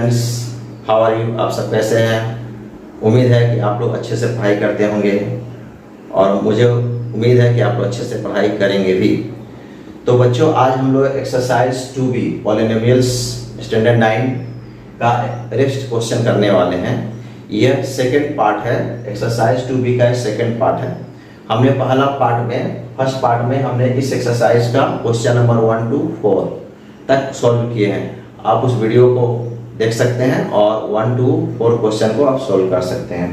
Students, how are you? आप सब कैसे हैं? उम्मीद है कि आप लोग अच्छे से पढ़ाई करते होंगे और मुझे उम्मीद है कि आप लोग अच्छे से पढ़ाई करेंगे भी। तो बच्चों, आज हम लोग एक्सरसाइज 2B पॉलिनोमियल्स स्टैंडर्ड 9 का रेस्ट क्वेश्चन करने वाले हैं। यह सेकंड पार्ट है, एक्सरसाइज 2B का सेकंड पार्ट है। हमने फर्स्ट पार्ट में हमने इस एक्सरसाइज का क्वेश्चन नंबर 1 to 4 तक सॉल्व किए हैं। आप उस वीडियो को देख सकते हैं और 1 to 4 क्वेश्चन को आप सॉल्व कर सकते हैं।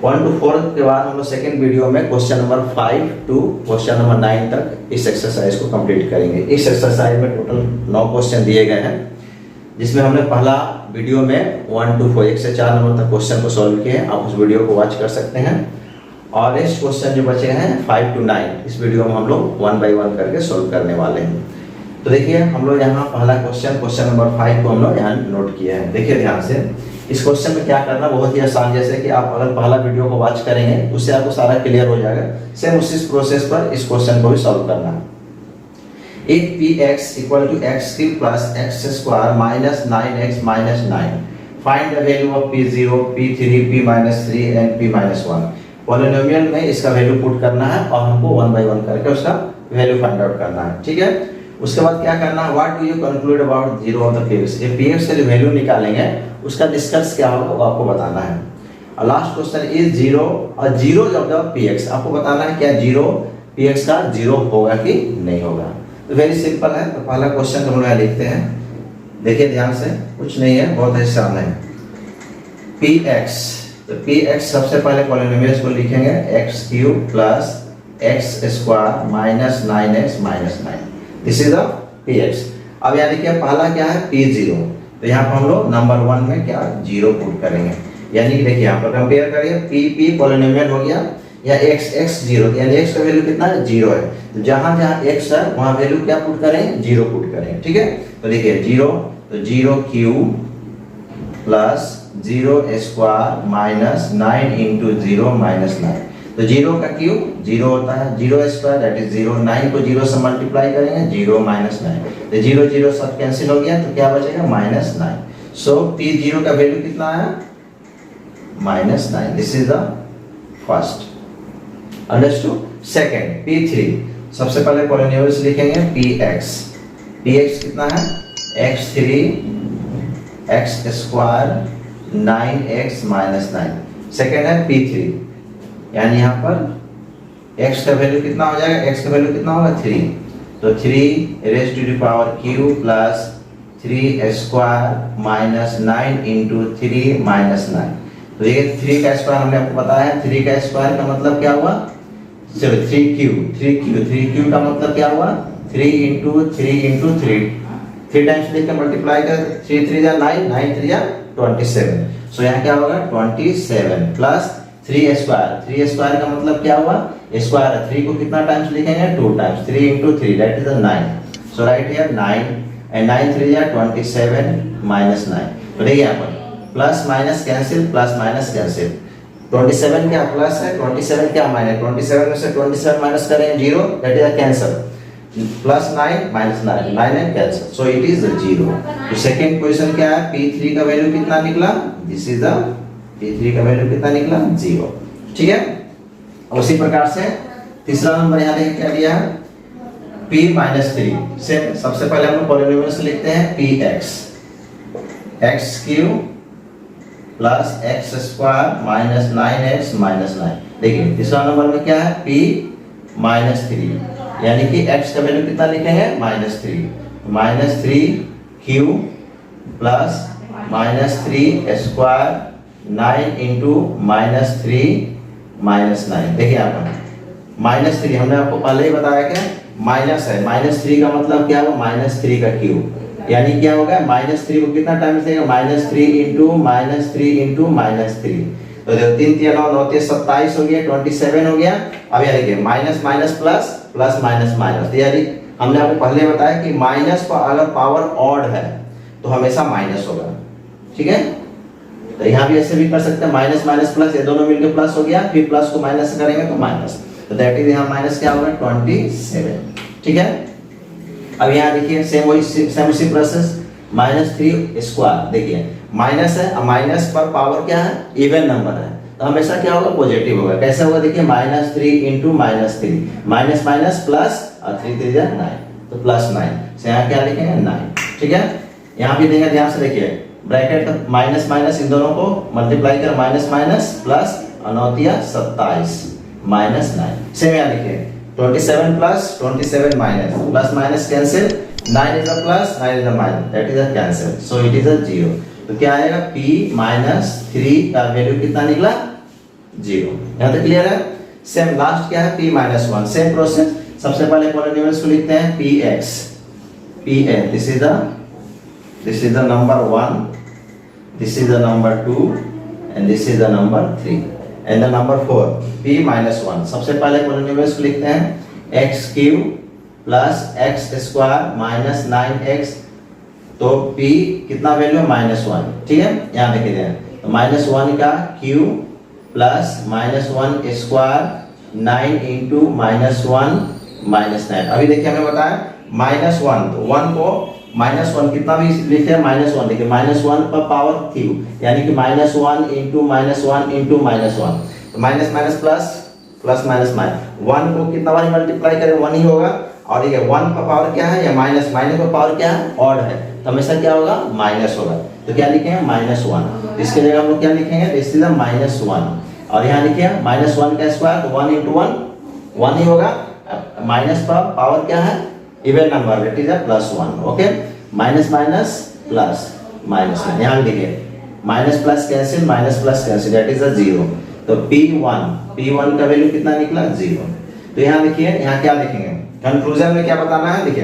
1 to 4 के बाद हम लोग सेकेंड वीडियो में question number 5 to question number 9 तक इस एक्सरसाइज को कंप्लीट करेंगे। इस एक्सरसाइज में टोटल 9 क्वेश्चन दिए गए हैं, जिसमें हमने पहला वीडियो में 1 to 4 1 से 4 नंबर तक क्वेश्चन को सॉल्व किए। आप उस वीडियो को वॉच कर सकते हैं। और इस क्वेश्चन जो बचे हैं 5 to 9 इस वीडियो में हम लोग 1 by 1 करके सॉल्व करने वाले हैं। तो देखिए, हम लोग यहाँ पहला क्वेश्चन नंबर 5 को हम लोग यहाँ नोट किया है। देखिए ध्यान से, इस क्वेश्चन में क्या करना बहुत ही आसान, जैसे कि आप अगर पहला वीडियो को वॉच करेंगे उससे आपको सारा क्लियर हो जाएगा। सेम उसी प्रोसेस पर इस क्वेश्चन को भी सॉल्व करना है। If px equal to x cube plus x square minus 9x minus 9, find the value of p0, p3, p minus 3 and p minus 1। Polynomial में इसका वैल्यू पुट करना है और हमको 1 by 1 करके उसका वैल्यू फाइंड आउट करना है। ठीक है, उसके बाद क्या करना है, what do you conclude about zero of the px। ये px का जो वैल्यू निकालेंगे उसका निष्कर्ष क्या होगा वो आपको बताना है। और लास्ट क्वेश्चन इज जीरो और जीरो ऑफ द px, आपको बताना है क्या जीरो px का जीरो होगा कि नहीं होगा। तो वेरी सिंपल है। तो पहला क्वेश्चन हम लोग लिखते हैं। देखिए ध्यान से, कुछ नहीं है, बहुत आसान है। px, तो px सबसे पहले पॉलिनोमियल्स को लिखेंगे x cube plus x square minus 9x minus 9। This is the px। अब यहाँ देखिए पहला क्या है p0, तो यहाँ पर हम लोग नंबर 1 में क्या जीरो पुट करेंगे। यानी कि देखिए यहाँ पर कंपेयर करिए, p पॉलिनोमियल हो गया या x जीरो, यानी x का वैल्यू कितना है, जीरो है। तो जहाँ जहाँ x है वहाँ वैल्यू क्या पुट करें, जीरो पुट करें। ठीक है, तो देखिए जीरो, तो zero cube plus 0 square minus 9 into 0 minus 9। तो जीरो का क्यूब जीरो होता है, 0 स्क्वायर दैट इज 0, 9 को 0 से मल्टीप्लाई करेंगे 0 माइनस 9, तो 0 0 सब कैंसिल हो गया, तो क्या बचेगा माइनस 9। सो p0 का वैल्यू कितना आया, minus 9। This is the first, understood. Second p3, सबसे पहले पॉलिनोमियल्स लिखेंगे px कितना है, x3 x square 9x minus 9। Second है p3, यानी यहाँ पर x का वैल्यू कितना हो जाएगा, x का वैल्यू कितना होगा 3, तो 3 raise to the power q plus 3 square minus 9 into 3 minus 9। तो ये 3 का स्क्वायर हमने आपको बताया है, 3 का स्क्वायर का मतलब क्या हुआ, चलो 3q का मतलब क्या हुआ, 3 इंटू 3 3 टाइम्स लेकर मल्टीप्लाई कर, 3 3 जा 9, 9 3 जा 27। सो यहाँ क्या होगा 27 प्लस 3 स्क्वायर का मतलब क्या हुआ, स्क्वायर है, 3 को कितना टाइम्स लिखेंगे, 2 times, 3 into 3 that is 9। So right here 9 and 9 3 जा 27 माइनस 9। तो देखिए यहाँ पर plus minus cancel, plus minus cancel, 27 क्या प्लस है, 27 क्या माइनस, 27 में से 27 माइनस करें 0 that is cancel, plus 9 minus 9, 9 and cancel, so it is 0। तो सेकंड क्वेश्चन क्या है, p3 का वैल्यू कितना निकला, दिस इज द p3 का वैल्यू कितना निकला, 0। ठीक है, उसी प्रकार से तीसरा नंबर यहाँ देखिए क्या दिया है, p माइनस 3 से सबसे पहले हम लोग पॉलिनोमियल्स लिखते हैं px x cube plus x square minus 9x minus 9। देखिए तीसरा नंबर में क्या है, p माइनस 3, यानी कि x का वैल्यू कितना लिखेंगे, minus 3 cube plus minus 3 square 9 into minus 3 minus 9। देखिए यहाँ पर माइनस 3 हमने आपको पहले ही बताया क्या माइनस है, माइनस 3 का मतलब क्या हुआ, माइनस 3 का क्यूब, यानी क्या होगा माइनस 3 को कितना टाइम्स देगा, minus 3 into minus 3 into minus 3। तो देखो 3 3 9 9 27 हो गया, 27 हो गया। अब यानी कि minus minus plus, plus minus minus, यानी हमने आपको पहले बताया कि माइनस पर अगर पावर ऑड है तो हमेशा माइनस होगा। ठीक है, तो यहाँ भी ऐसे भी कर सकते हैं, माइनस माइनस प्लस, ये दोनों मिलकर प्लस हो गया, फिर प्लस को माइनस करेंगे तो माइनस, तो दैट इज यहाँ माइनस क्या होगा 27। ठीक है, अब यहाँ देखिए सेम उसी प्रोसेस, -3 स्क्वायर। देखिए माइनस है, अब माइनस पर पावर क्या है, इवन नंबर है, तो हमेशा क्या होगा, पॉजिटिव होगा। कैसे होगा, देखिए -3 इंटू -3, माइनस माइनस प्लस, और 3 3 जा 9, तो +9 से यहाँ क्या लिखेंगे 9। ठीक है, यहाँ भी देंगे, ध्यान से देखिए, ब्रैकेट का माइनस माइनस इन दोनों को मल्टीप्लाई कर, माइनस माइनस प्लस, और 9 तिया 27 -9। सेम यहाँ लिखिए 27 plus 27 minus, plus minus cancel, 9 is a plus, 9 is a minus, that is a cancel, so it is a 0। तो क्या आएगा, p-3 का वैल्यू कितना निकला, 0। यहाँ तक क्लियर है। सेम लास्ट क्या है, p-1, सेम प्रोसेस। सबसे पहले पॉलिनोमियल्स को लिखते हैं px, this is the number 1, this is the number 2, and this is the number 3, and the number 4, p-1। सबसे पहले पॉलिनोमियल्स को लिखते हैं x³ plus x² minus 9x, तो p कितना वैल्यू है, -1। ठीक है, यहाँ देखिए, तो -1 का क्यूब प्लस -1 स्क्वायर, 9 इंटू -1 -9। अभी देखिए हमने बताया -1, तो 1 को -1 कितना भी लिखे, -1 देखिए, -1 पर पावर क्यूब, यानी कि -1 इंटू -1 इंटू -1, तो minus minus plus, plus minus minus, 1 को कितना बार मल्टीप्लाई करें, 1 ही होगा। और ये 1 का पावर क्या है, या माइनस, माइनस का पावर क्या है, ऑड है, तो हमेशा क्या होगा, माइनस होगा। तो क्या लिखेंगे, -1, इसके जगह हम लोग क्या लिखेंगे, दिस इज -1। और यहाँ लिखिए -1 का स्क्वायर, तो 1 इंटू 1 ही होगा। माइनस का पावर क्या है, even number, that is +1। Okay, minus minus plus, minus, यहाँ देखिए minus plus cancel, minus plus cancel, that is 0। तो p1 का वैल्यू कितना निकला, 0। तो यहाँ देखिए, यहाँ क्या लिखेंगे, कंक्लूजन में क्या बताना है, देखिए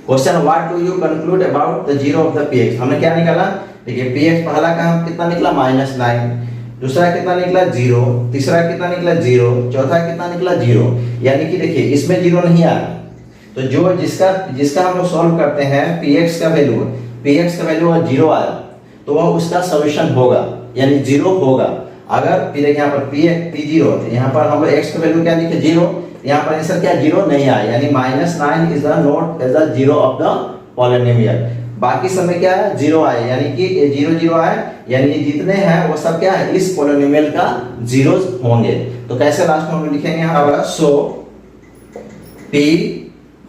question, what do you conclude about the 0 of the px। हमने क्या निकाला, देखिए px पहला का कितना निकला, -9, दूसरा कितना निकला, 0, तीसरा कितना निकला, 0, चौथा कितना निकला, 0। यानी कि देखिए इसमें 0 नहीं आया, तो जो जिसका हम लोग सॉल्व करते हैं, px का वैल्यू 0 आया, तो वह उसका सॉल्यूशन होगा, यानी 0 होगा। अगर फिर यहाँ पर p0, तो यहाँ पर हम लोग x का वैल्यू क्या लिखे, 0, यहाँ पर आंसर क्या, 0 नहीं आया, यानी -9 is the not as the 0 of the polynomial. बाकी सब में क्या है, 0 आए, यानी कि ये 0 0 आए, यानी ये जितने हैं वो सब क्या है, इस पॉलिनोमियल का जीरोस होंगे। तो कैसे लास्ट में हम लिखेंगे यहाँ पर, सो p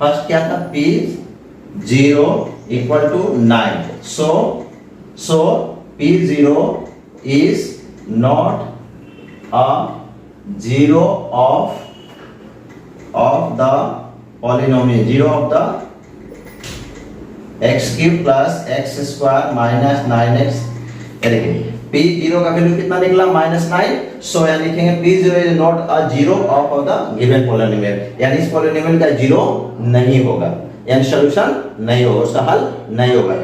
फर्स्ट क्या था, p0 equal to 9, so p0 is not a 0 of the polynomial, 0 of the x³ plus x² minus 9x। देखिए p0 का वैल्यू कितना निकला, -9, सो यहाँ लिखेंगे p0 is not a 0 of the given polynomial, यानी इस पॉलिनोमियल का 0 नहीं होगा, यानी सॉल्यूशन नहीं होगा, उसका हल नहीं होगा।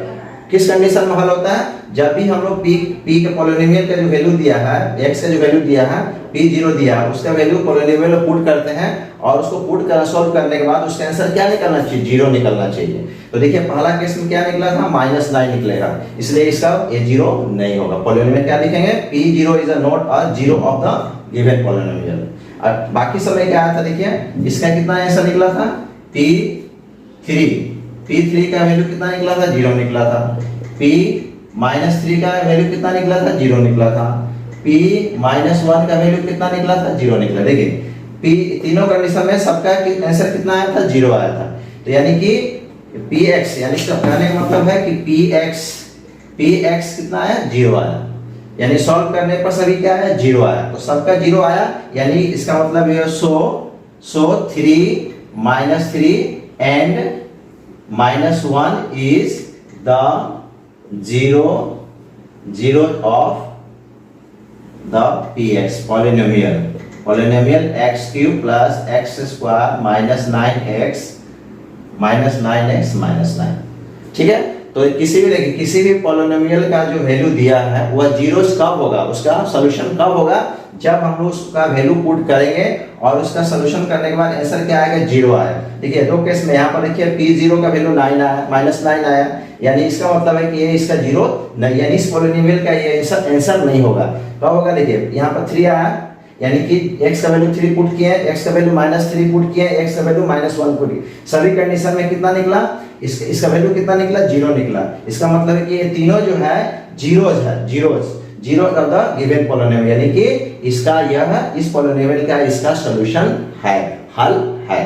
किस कंडीशन में हल होता है, जब भी हम लोग p के पॉलिनोमियल का जो वैल्यू दिया है, x का जो वैल्यू दिया है, p0 दिया है, उसका वैल्यू पॉलिनोमियल में पुट करते हैं, और उसको पुट कर सॉल्व करने के बाद उसका आंसर क्या निकलना चाहिए, 0 निकलना चाहिए। तो देखिए पहला केस में क्या निकला था, -9 निकलेगा, इसलिए इसका ये 0 नहीं होगा। पॉलिनोमियल क्या लिखेंगे, p0 is not a 0 of the given polynomial. और बाकी सब में क्या आया था, देखिए इसका कितना आंसर निकला था, p3 का वैल्यू कितना निकला था, 0 निकला था। p-3 का वैल्यू कितना निकला था, 0 निकला था। p-1 का वैल्यू कितना निकला था, 0 निकला। देखिए p तीनों कंडीशन में सबका आंसर कितना आया था, 0 आया था। तो यानी कि px, यानी इसका कहने का मतलब है कि px कितना आया, 0 आया, यानी सॉल्व करने पर सभी क्या आया, 0 आया, तो सबका 0 आया, यानी इसका मतलब ये सो 3 and -1 is the 0 of the px polynomial x³ plus x² minus 9x minus 9। ठीक है, तो किसी भी पॉलिनोमियल का जो वैल्यू दिया है वह जीरोस कब होगा, उसका सॉल्यूशन कब होगा, जब हम लोग उसका वैल्यू पुट करेंगे और उसका सॉल्यूशन करने के बाद आंसर क्या आएगा, 0 आएगा। देखिए दो केस में, यहाँ पर देखिए p0 का वैल्यू 9 आया, -9 आया, यानी इसका मतलब है कि ये इसका 0 नहीं, यानी इस पॉलिनोमियल का ये आंसर नहीं होगा। कब होगा, देखिए यहाँ पर 3 आया, यानी कि x का वैल्यू 3 पुट किए हैं, x का वैल्यू -3 पुट किए हैं, x का वैल्यू -1 पुट किए, सभी कंडीशन में कितना निकला, इसका वैल्यू कितना निकला, 0 निकला। इसका मतलब है कि ये तीनों जो है जीरोज है, zero of the given polynomial, यानी कि इसका यह इस पॉलिनोमियल का इसका सॉल्यूशन है, हल है।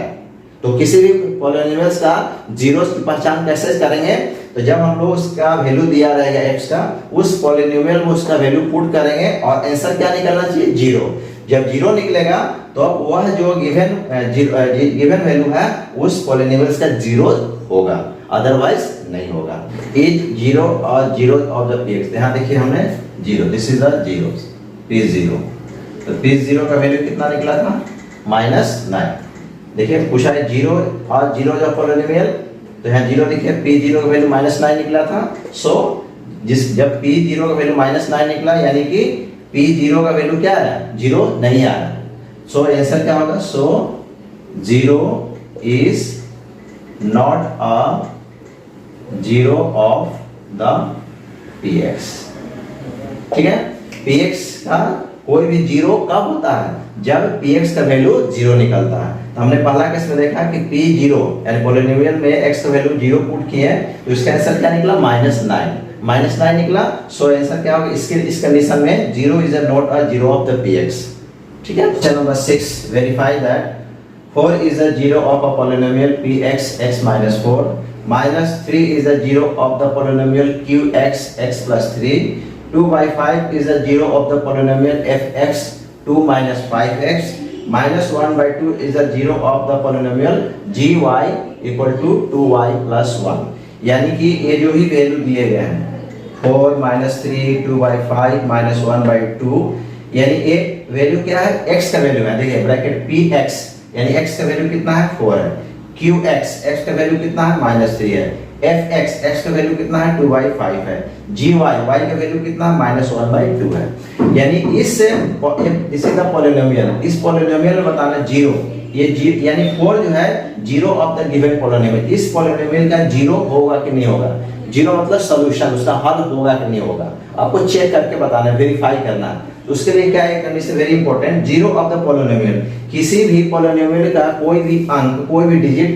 तो किसी भी पॉलिनोमियल्स का जीरोस की पहचान कैसे करेंगे, तो जब हम लोग उसका वैल्यू दिया रहेगा x का, उस पॉलिनोमियल में उसका वैल्यू पुट करेंगे और आंसर क्या निकलना चाहिए, 0। जब 0 निकलेगा तो अब वह जो गिवन वैल्यू है उस पॉलिनोमियल्स का 0 होगा, अदरवाइज नहीं होगा। इज 0 और 0 ऑफ द px, यहाँ देखिए हमने 0, दिस इज द 0, p0। तो p0 का वैल्यू कितना निकला था, -9। देखिए पूछा है 0 और 0 जो पॉलिनोमियल, तो यहाँ 0 देखिए p0 का वैल्यू -9 निकला था। सो जब p0 का वैल्यू -9 निकला यानी कि p0 का वैल्यू क्या है, 0 नहीं आ रहा। सो आंसर क्या होगा, सो 0 is not a 0 of the px। ठीक है, px का कोई भी 0 कब होता है, जब px का वैल्यू 0 निकलता है। तो हमने पहला केस में देखा कि p0 यानी पॉलिनोमियल में x का वैल्यू 0 पुट किए, तो इसका आंसर क्या निकला, -9 निकला। सो आंसर क्या होगा, इस कंडीशन में 0 is not a 0 of the px। ठीक है, question number 6, verify that 4 is a 0 of a polynomial px x minus 4 minus 3 is a 0 of the polynomial qx x plus 3 2 by 5 is a 0 of the polynomial fx 2 minus 5x minus 1 by 2 is a 0 of the polynomial gy equal to 2y plus 1। यानी कि ये जो ही value दिए गए हैं 4 minus 3 2 by 5 minus 1 by 2, यानी ये value क्या है, x का वैल्यू है। देखिए ब्रैकेट px यानी x का वैल्यू कितना है, 4 है, qx x का वैल्यू कितना है, -3 है, fx x का वैल्यू कितना है, 2/5 है, gy y का वैल्यू कितना है, -1/2 है। यानी दिस इज द पॉलिनोमियल, इस पॉलिनोमियल में बताना 0, ये यानी 4 जो है 0 ऑफ द गिवन पॉलिनोमियल, इस पॉलिनोमियल का 0 होगा कि नहीं होगा, 0 मतलब सॉल्यूशन, उसका हल होगा कि नहीं होगा, आपको चेक करके बताना, वेरीफाई करना है। तो उसके लिए क्या है condition, very important, 0 of the polynomial, किसी भी पॉलिनोमियल का कोई भी अंक, कोई भी डिजिट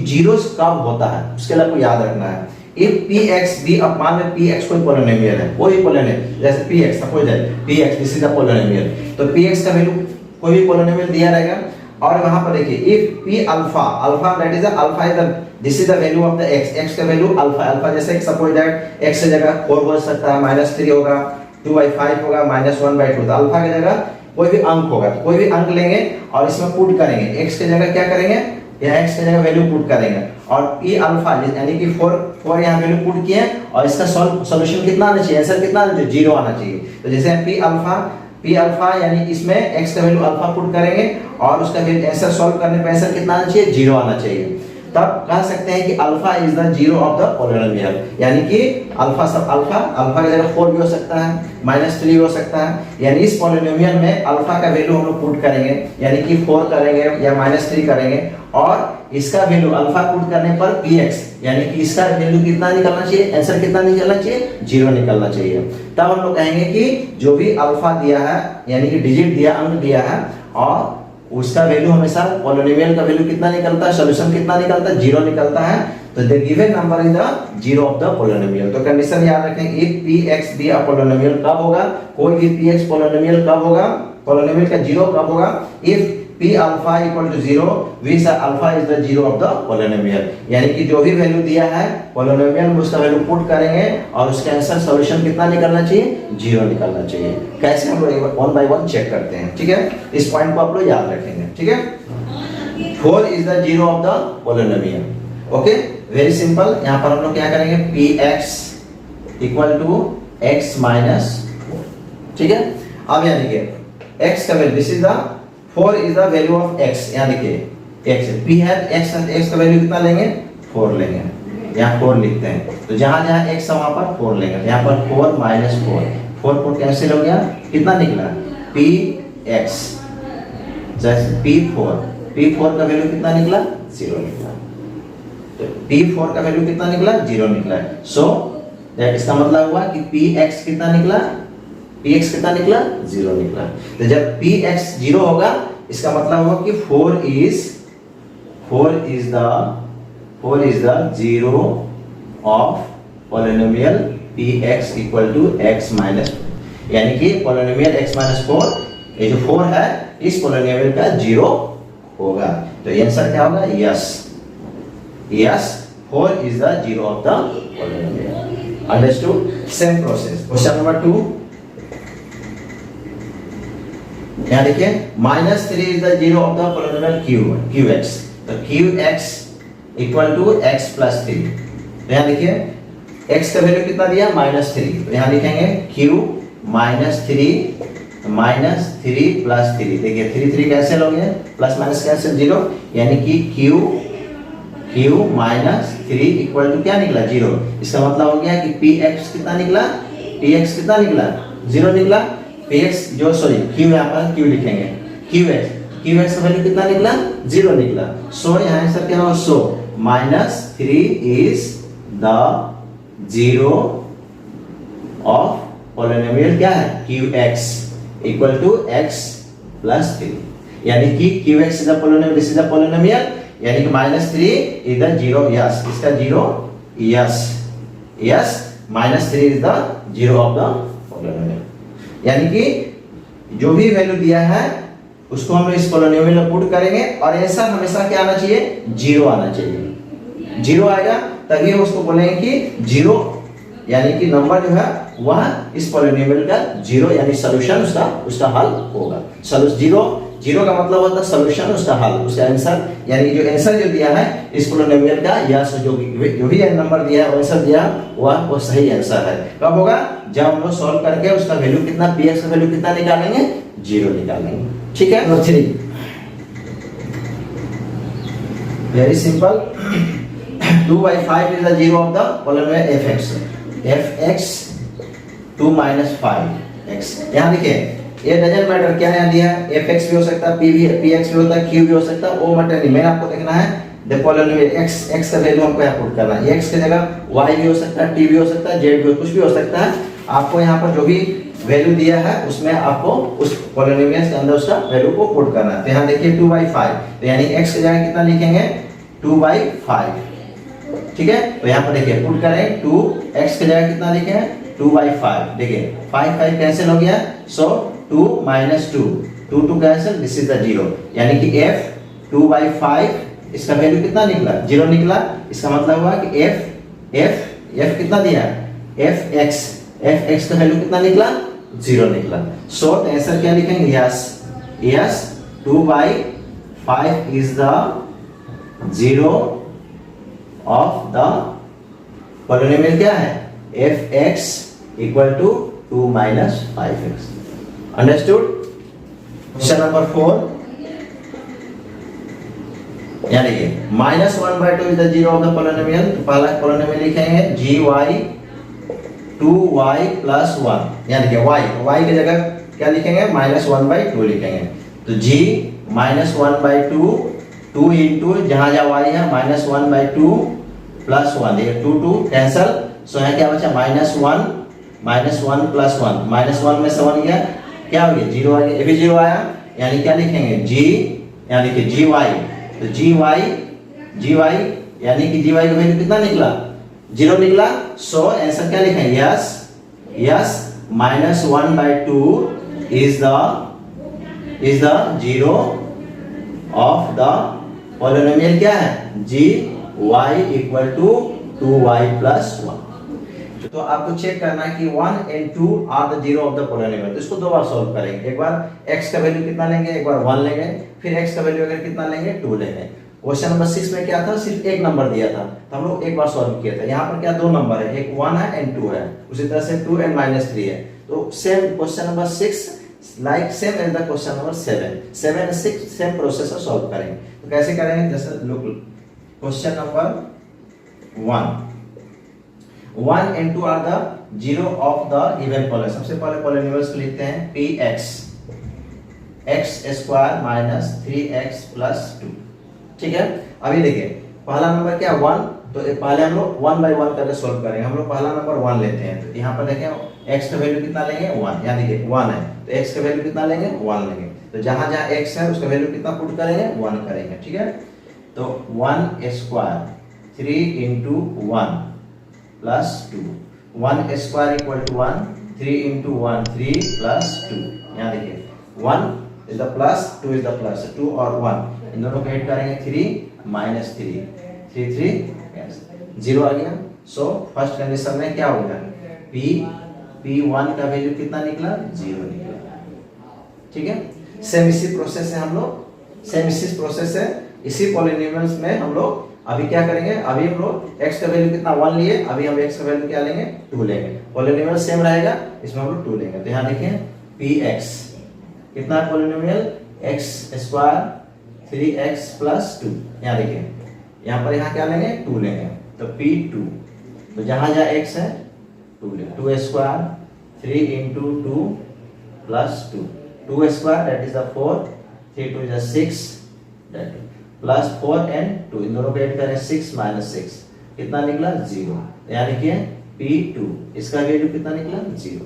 0 कब होता है, उसके लिए आपको याद रखना है। इफ px भी अपमान में px कोई पॉलिनोमियल है, कोई पॉलिनोमियल जैसे px suppose that px this is the polynomial, तो px का वैल्यू कोई भी पॉलिनोमियल दिया रहेगा। और वहां पर देखिए if p alpha that is alpha is the this is the value of the x का वैल्यू अल्फा जैसे सपोज दैट x की जगह 4 हो सकता है, -3 होगा, 2/5 होगा, -1/2। तो अल्फा की जगह कोई भी अंक होगा, तो कोई भी अंक लेंगे और इसमें पुट करेंगे, x की जगह क्या करेंगे, यहाँ x की जगह वैल्यू पुट करेंगे और p अल्फा यानी कि 4 यहाँ वैल्यू पुट किए और इसका सॉल्यूशन कितना आना चाहिए, आंसर कितना आना चाहिए, 0 आना चाहिए। तो जैसे p अल्फा यानी इसमें x का वैल्यू अल्फा पुट करेंगे और उसका आंसर सॉल्व करने पे आंसर कितना आना चाहिए, 0 आना चाहिए। तब कह सकते हैं कि alpha is the 0 of the polynomial, यानी कि अल्फा की जगह 4 भी हो सकता है, -3 हो सकता है। यानी इस पॉलिनोमियल में अल्फा का वैल्यू हम लोग पुट करेंगे, यानी कि 4 करेंगे या -3 करेंगे और इसका वैल्यू अल्फा पुट करने पर px यानी कि इसका वैल्यू कितना निकलना चाहिए, आंसर कितना निकलना चाहिए, 0 निकलना चाहिए। तब हम लोग कहेंगे कि जो भी अल्फा दिया है यानी कि डिजिट दिया, अंक दिया है और उसका वैल्यू हमेशा पॉलिनोमियल का वैल्यू कितना निकलता है, सॉल्यूशन कितना निकलता है, 0 निकलता है। तो the given number is the 0 of the polynomial. तो कंडीशन याद रखें, if px be a polynomial कब होगा, कोई भी px पॉलिनोमियल कब होगा, पॉलिनोमियल का 0 कब होगा, if p alpha equal to 0 we say alpha is the 0 of the polynomial. यानी कि जो भी वैल्यू दिया है पॉलिनोमियल में उसका वैल्यू पुट करेंगे और उसका आंसर सॉल्यूशन कितना निकलना चाहिए, 0 निकलना चाहिए। कैसे हम लोग 1 बाय 1 चेक करते हैं, ठीक है, इस पॉइंट को आप लोग याद रखेंगे, ठीक है। 4 is the 0 of the polynomial, okay, very simple. यहाँ पर हम लोग क्या करेंगे, px equal to x minus 4, ठीक है। अब यहाँ देखिए x का value, this is the 4 is the value of x, यहाँ देखिए x p है, x का वैल्यू कितना लेंगे, 4 लेंगे, यहाँ 4 लिखते हैं। तो जहाँ जहाँ x है वहाँ पर 4 लेंगे, यहाँ पर 4 माइनस 4 कैंसिल हो गया, कितना निकला px, जैसे p4 का वैल्यू कितना निकला, 0 निकला। तो p4 का वैल्यू कितना निकला, 0 निकला। सो दैट इसका मतलब हुआ कि px कितना निकला, पी एक्स कितना निकला, 0 निकला। तो जब पी एक्स 0 होगा इसका मतलब होगा कि 4 is the 0 of polynomial px equal to x minus, यानी कि polynomial x minus 4, ये जो 4 है इस polynomial का 0 होगा। तो आंसर क्या होगा, yes 4 is the 0 of the polynomial। Understood? Same process। Question number 2, यहाँ देखिए -3 is the 0 of the polynomial qx। तो qx equal to x plus 3। तो यहाँ देखिए x का वैल्यू कितना दिया, -3। तो यहाँ लिखेंगे q -3 प्लस 3। देखिए 3 कैंसिल हो गए, प्लस माइनस कैंसिल 0, यानी कि q -3 इक्वल टू क्या निकला, 0। इसका मतलब हो गया कि px कितना निकला, 0 निकला। px जो q यहाँ पर q लिखेंगे, qx का वैल्यू कितना निकला, 0 निकला। सो यहाँ आंसर क्या होगा, सो -3 is the 0 of polynomial क्या है, qx equal to x plus 3, यानी कि qx is a polynomial, this is a polynomial, यानी कि -3 is the 0, यस इसका 0, yes -3 is the 0 of the polynomial, यानी कि जो भी वैल्यू दिया है उसको हम लोग इस पोलिनोमियल में पुट करेंगे और आंसर हमेशा क्या आना चाहिए, 0 आना चाहिए। 0 आएगा तभी हम उसको बोलेंगे कि 0, यानी कि नंबर जो है वह इस पोलिनोमियल का 0 यानी सॉल्यूशन उसका हल होगा। जीरो का मतलब होता है सॉल्यूशन, उसका हल, उसका आंसर, यानी जो आंसर जो दिया है इस पोलिनोमियल का या जो भी नंबर दिया है आंसर दिया वह सही आंसर है। कब होगा, जब हम लोग सॉल्व करके उसका वैल्यू कितना, px का वैल्यू कितना निकालेंगे, 0 निकालेंगे। ठीक है। Number 3 very simple, 2/5 is the 0 of the polynomial fx 2 - 5x। यहाँ देखिए ये डजंट मैटर क्या यहाँ दिया है, fx भी हो सकता है, px भी होता है, q भी हो सकता है, वो मैटर नहीं। मैंने आपको देखना है द पोलिनोमियल x का वैल्यू हमको यहाँ पुट करना है। x की जगह y भी हो सकता है, t भी हो सकता है, z भी, कुछ भी हो सकता है। आपको यहाँ पर जो भी वैल्यू दिया है उसमें आपको उस पोलिनोमियल के अंदर उसका वैल्यू को पुट करना है। तो यहाँ देखिए 2/5, तो यानी x की जगह कितना लिखेंगे, 2/5। ठीक है, तो यहाँ पर देखिए पुट करें 2x की जगह कितना लिखेंगे, 2/5। देखिए 5 कैंसिल हो गया, सो 2 - 2 कैंसिल, दिस इज द 0, यानी कि f 2/5 इसका वैल्यू कितना निकला, 0 निकला। इसका मतलब हुआ कि f कितना दिया, fx का वैल्यू कितना निकला, 0 निकला। सो आंसर क्या लिखेंगे, yes 2/5 is the 0 of the polynomial क्या है, fx equal to 2 - 5x। Understood. Question number 4, यानी कि -1/2 is the 0 of the polynomial। तो पहला पोलिनोमियल लिखेंगे gy 2y + 1, यानी कि y की जगह क्या लिखेंगे, -1/2 लिखेंगे। तो g -1/2 2 इंटू जहां y है -1/2 + 1, ये 2 कैंसल, सो यहाँ क्या बचा, -1 + 1, -1 में से 1 गया, क्या हो गया, 0 आ गया, ये भी 0 आया, यानी क्या लिखेंगे g, यानी कि gy, तो gy यानी कि gy का वैल्यू कितना निकला, 0 निकला। सो आंसर क्या लिखेंगे, yes -1/2 is the 0 of the polynomial क्या है, gy equal to 2y + 1। तो आपको चेक करना है कि 1 and 2 are the 0 of the polynomial. तो इसको दो बार सॉल्व करेंगे, एक बार x का वैल्यू कितना लेंगे, एक बार 1 लेंगे, फिर x का वैल्यू अगर कितना लेंगे, 2 लेंगे। क्वेश्चन नंबर 6 में क्या था, सिर्फ एक नंबर दिया था, तो हम लोग एक बार सॉल्व किया था। यहाँ पर क्या दो नंबर है, एक 1 है एंड 2 है, उसी तरह से 2 and -3 है। तो same question number 6 like same as the question number 7 and 6 same process से सॉल्व करेंगे। तो कैसे करेंगे, जैसे look question number 1 and 2 are the 0 of the given polynomial. सबसे पहले पोलिनोमियल्स को लिखते हैं px x² - 3x + 2। ठीक है, अभी देखिए पहला नंबर क्या 1, तो पहले हम लोग 1/1 करके सॉल्व करेंगे। हम लोग पहला नंबर 1 लेते हैं, तो यहाँ पर देखें x का वैल्यू कितना लेंगे 1, यहाँ देखिए 1 है तो x का वैल्यू कितना लेंगे 1 लेंगे, तो जहां जहां x है उसका वैल्यू कितना पुट करेंगे 1 करेंगे, ठीक है। तो 1 square 3 into 1 plus 2, 1 square equal to 1, 3 into 1 3 plus 2, यहाँ देखिए 1 is the plus 2 is the plus, 2 और 1 इन दोनों को ऐड करेंगे 3 minus 3 3 3 0 आ गया। सो फर्स्ट कंडीशन में क्या होगा P1 का वैल्यू कितना निकला 0 निकला, ठीक है। सेम इसी प्रोसेस है हम लोग, सेम इसी प्रोसेस है इसी पॉलिनोमियल्स में हम लोग अभी क्या करेंगे, अभी हम लोग x का वैल्यू कितना 1 लिए, अभी हम x का वैल्यू क्या लेंगे 2 लेंगे, पॉलिनोमियल सेम रहेगा इसमें हम लोग 2 लेंगे। तो यहाँ देखिए px कितना polynomial x square 3x plus 2, यहाँ देखिए यहाँ पर यहाँ क्या लेंगे 2 लेंगे, तो p2, तो जहां जहां x है 2 लेंगे, 2 square 3 into 2 plus 2, 2 square that is the 4, 3 2 is the 6 that plus 4 and 2 इन दोनों को ऐड करें 6 minus 6 कितना निकला 0, यानी कि P2 इसका वैल्यू कितना निकला 0,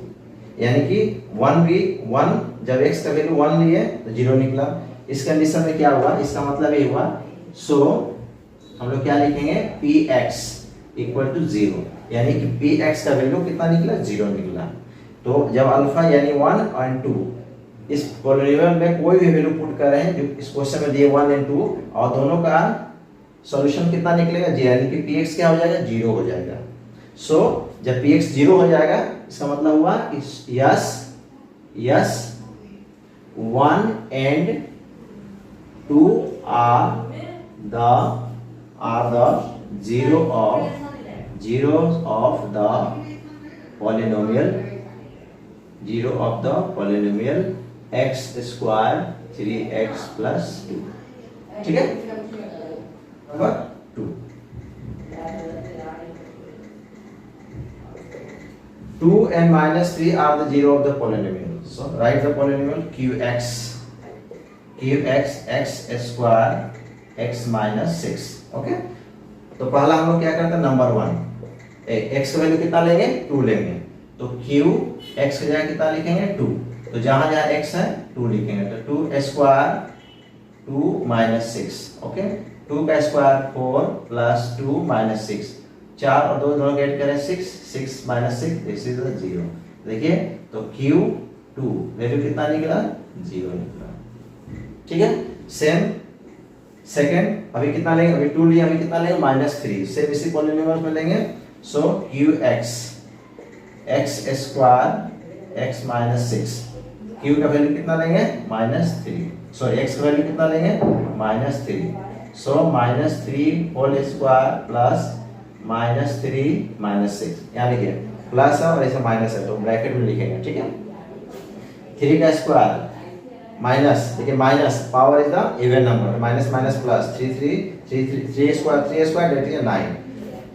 यानी कि 1 भी 1 जब x का वैल्यू 1 लिए तो 0 निकला। इस कंडीशन में क्या हुआ, इसका मतलब ये हुआ, सो हम लोग क्या लिखेंगे Px इक्वल टू 0, यानी कि Px का वैल्यू कितना निकला 0 निकला। तो जब अल्फा यानी 1 और 2 इस पॉलिनोमियल में कोई भी वैल्यू पुट कर रहे हैं जो इस क्वेश्चन में दिए 1 और 2 और दोनों का सॉल्यूशन कितना निकलेगा 0, यानी कि Px क्या हो जाएगा 0 हो जाएगा। सो जब Px 0 हो जाएगा इसका मतलब हुआ yes 1 and 2 are the zeros of the polynomial x square 3x plus 2, ठीक है। Number 2, 2 and minus 3 are the zero of the polynomial, so write the polynomial qx x square x minus 6, okay. तो पहला हम लोग क्या करते हैं number 1 x का वैल्यू कितना लेंगे 2 लेंगे, तो q x की जगह कितना लिखेंगे 2, तो जहां जहां x है 2 लिखेंगे, तो 2 स्क्वायर 2 minus 6, ओके। 2 का स्क्वायर 4 plus 2 minus 6, 4 और 2 दोनों ऐड करें 6 minus 6 दिस इज 0, देखिए तो q2 वैल्यू कितना निकला 0 निकला, ठीक है। सेम सेकंड अभी कितना लेंगे, अभी 2 लिए, अभी कितना लेंगे -3, सेम इसी पॉलिनोमियल में लेंगे, सो qx x square x minus 6, q का वैल्यू कितना लेंगे -3, सॉरी x का वैल्यू कितना लेंगे -3, सो -3 होल स्क्वायर प्लस -3 -6, यहाँ लिखिए प्लस है और ऐसे माइनस है तो ब्रैकेट में लिखेंगे, ठीक है। 3 का स्क्वायर माइनस, देखिए minus power is the even number, minus minus plus 3 square that is 9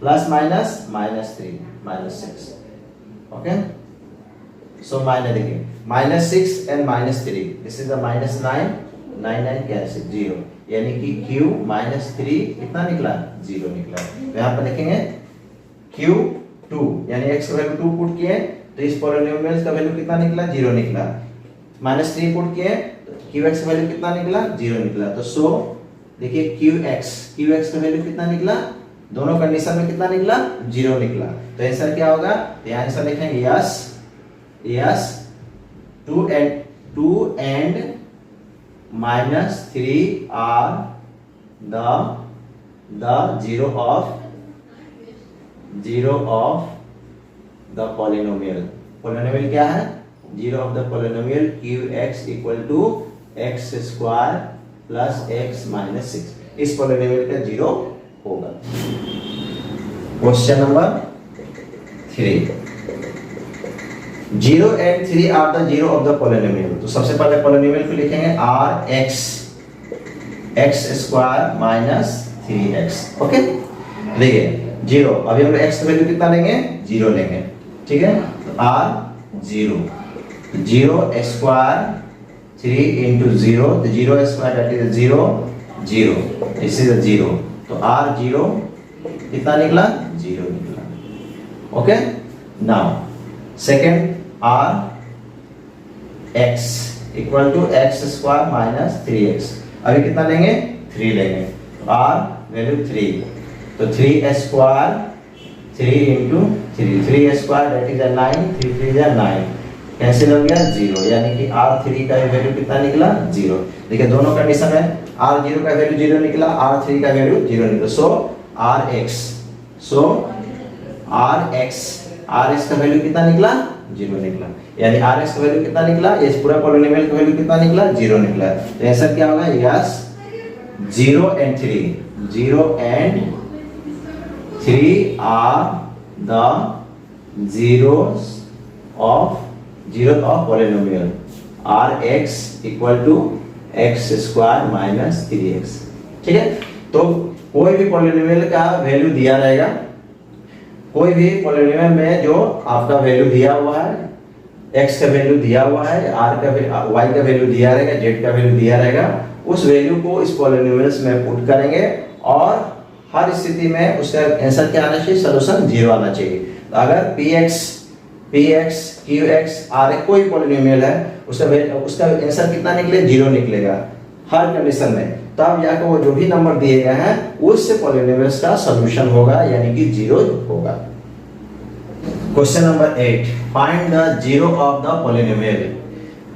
plus minus -3 okay. So minus देखिए -6 and -3 this is the -9 cancel 0, यानी कि q -3 कितना निकला 0 निकला। तो यहाँ पर लिखेंगे q2 यानी x का वैल्यू 2 पुट किए तो इस पॉलिनोमियल का वैल्यू कितना निकला 0 निकला, -3 पुट किए तो qx का वैल्यू कितना निकला 0 निकला। तो सो देखिए qx का वैल्यू कितना निकला, दोनों कंडीशन में कितना निकला 0 निकला। तो आंसर क्या होगा, तो आंसर लिखेंगे yes 2 and -3 are the zero of the polynomial क्या है, zero of the polynomial qx equal to x square plus x minus 6, इस polynomial का 0 होगा। Question number 3, 0 and 3 are the zero of the polynomial। तो सबसे पहले polynomial को लिखेंगे r x square minus 3x, okay. देखिए 0, अभी हम लोग x का वैल्यू कितना लेंगे 0 लेंगे, ठीक है। तो r 0 स्क्वायर 3 into 0, तो 0 square that is 0, this is 0, तो r 0 कितना निकला 0 निकला, okay. Now second r x equal to x square minus 3x। अभी कितना लेंगे? 3 लेंगे। आर वैल्यू 3, तो 3 square 3 into 3 square that is 9, 3 3 जा 9, कैंसिल हो गया 0, यानी कि R3 का वैल्यू कितना निकला? 0। देखिए दोनों कंडीशन है, R0 का वैल्यू 0 निकला, R3 का वैल्यू 0 निकला। सो Rx का वैल्यू कितना निकला? 0 निकला। यानी Rx का वैल्यू कितना निकला? ये पूरा पॉलिनोमियल का वैल्यू कितना निकला? 0 निकला। तो आंसर क्या होगा? Yes, 0 and 3 are the zeroth of polynomial Rx equal to x square minus 3x। ठीक है, तो कोई भी पॉलिनोमियल का वैल्यू दिया रहेगा, कोई भी पॉलिनोमियल में जो आपका वैल्यू दिया हुआ है, x का वैल्यू दिया हुआ है, r का y का वैल्यू दिया रहेगा, z का वैल्यू दिया रहेगा, उस वैल्यू को इस पॉलिनोमियल्स में पुट करेंगे और हर स्थिति में उसका आंसर क्या आना चाहिए? सॉल्यूशन 0 आना चाहिए। तो अगर px qx r कोई पॉलिनोमियल है, उसका आंसर कितना निकले? 0 निकलेगा हर कंडीशन में। तब जाकर वो जो भी नंबर दिए गए हैं उससे पॉलिनोमियल्स का सॉल्यूशन होगा, यानी कि 0 होगा। Question number 8, find the zero of the polynomial.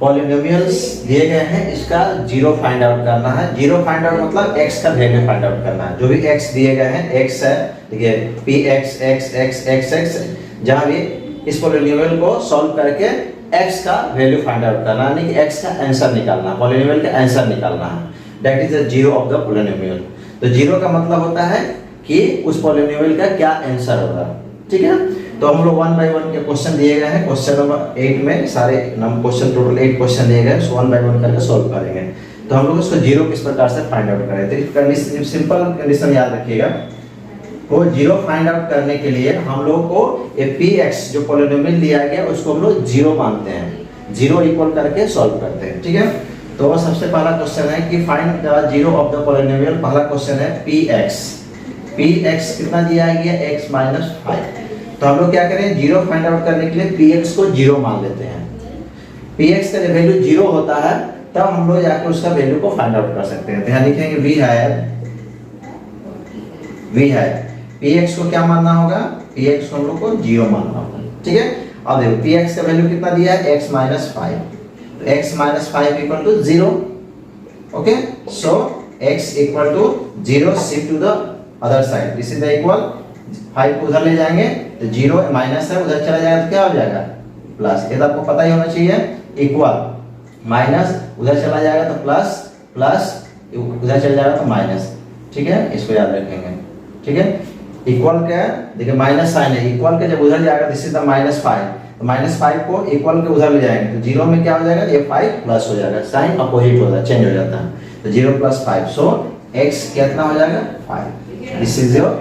Polynomials दिए गए हैं, इसका 0 फाइंड आउट करना है। 0 फाइंड आउट मतलब x का वैल्यू फाइंड आउट करना है। जो भी x दिए गए हैं, x है, देखिए px x x x x, जहां भी इस पॉलिनोमियल को सॉल्व करके x का वैल्यू फाइंड आउट करना है, यानी कि x का आंसर निकालना है, पॉलिनोमियल का आंसर निकालना है। That is the zero of the polynomial. तो जीरो का मतलब होता है कि उस पॉलिनोमियल का क्या आंसर होगा। ठीक है, तो हम लोग 1 बाय 1 के क्वेश्चन दिए गए हैं। क्वेश्चन नंबर 8 में सारे क्वेश्चन, टोटल 8 क्वेश्चन दिए गए, सो 1 बाय 1 करके सॉल्व करेंगे। तो हम लोग इसको जीरो किस प्रकार से फाइंड आउट करें, तो कंडीशन, सिंपल कंडीशन याद रखिएगा। वो जीरो फाइंड आउट करने के लिए हम लोग को ये px जो पॉलिनोमियल दिया गया उसको हम लोग 0 मानते हैं, 0 इक्वल करके सॉल्व करते हैं। ठीक है, तो सबसे पहला क्वेश्चन है कि find the zero of the polynomial. पहला क्वेश्चन है px कितना दिया गया? x minus 5। तो हम लोग क्या करें? जीरो फाइंड आउट करने के लिए px को 0 मान लेते हैं। px का जब वैल्यू 0 होता है तब हम लोग जाकर उसका वैल्यू को फाइंड आउट कर सकते हैं। तो यहाँ लिखेंगे v है px को क्या मानना होगा? px को हम लोग को 0 मानना होगा। ठीक है, अब देखो px का वैल्यू कितना दिया है? x minus 5। तो x minus 5 equal to 0। Okay, so x equal to 0 shift to the other side, this is the equal. 5 को उधर ले जाएंगे तो 0 माइनस है, उधर चला जाएगा तो क्या हो जाएगा? प्लस। ये तो आपको पता ही होना चाहिए। इक्वल माइनस उधर चला जाएगा तो प्लस, प्लस उधर चला जाएगा तो माइनस। ठीक है, इसको याद रखेंगे। ठीक है, इक्वल का देखिए माइनस साइन है, इक्वल के जब उधर जाएगा दिस इज द -5, तो -5 को इक्वल के उधर ले जाएंगे तो 0 में क्या हो जाएगा? ये 5 प्लस हो जाएगा, साइन अपोजिट हो जाता है, चेंज हो जाता है। तो 0 + 5, सो x कितना हो जाएगा? 5। This is your